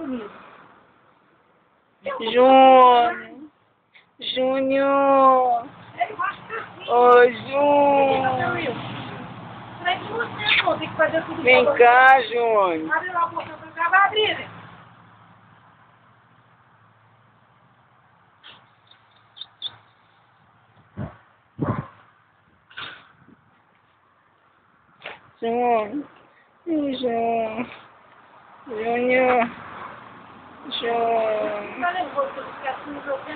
bonito. Júnior. Júnior. Ele gosta assim. Ô, Júnior. Tem que você, pô, tem que fazer tudo. Vem cá, Júnior. Abre lá a porta pra cá, vai abrir, né? Júnior. Júnior. Júnior. Júnior. Tá nervoso, você fica assim no meu pé?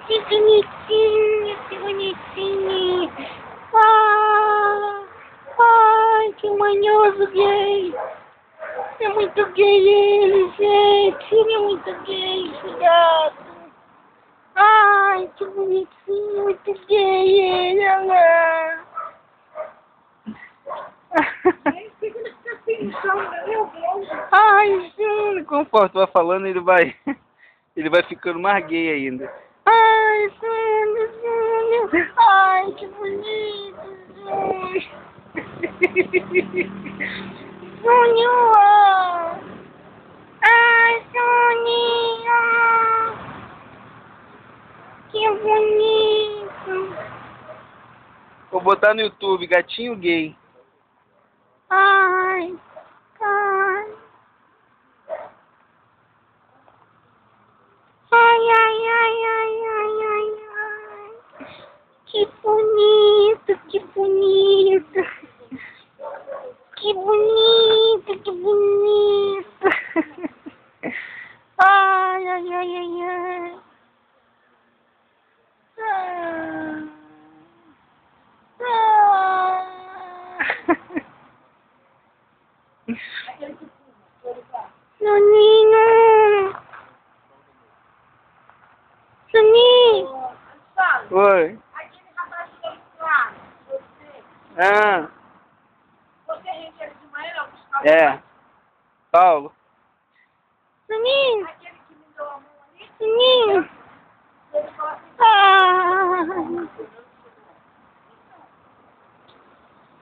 Que bonitinho, que bonitinho. Ai, que manhoso gay. É muito gay ele, gente. Ele é muito gay, esse gato. Ai, que bonitinho, muito gay ele, olha lá. Ai, Júnior, conforme tu vai falando, ele vai ficando mais gay ainda. Ai, Júnior, Júnior. Ai, que bonito, Júnior. Júnior. Ai, Júnior. Que bonito. Vou botar no YouTube, gatinho gay. Ai, ai. Ai, ai, ai, ai, ai, ai, ai. Que bonito, que bonito. Que bonito, que bonito. Ai, ai, ai, ai, ai. Ah. Juninho! Juninho! Oi. Aquele rapaz que veio lá, você. Ah, Você rende ele de manhã, não? Buscar é. Paulo. Juninho! Aquele que me deu a mão ali. Juninho! Ele fala assim.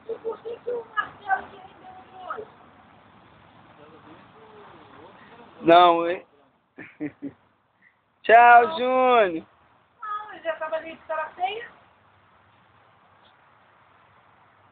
E por que o Marcelo que rendeu hoje? Não, Tchau, Júnior. Não, ele já estava ali de cara feia.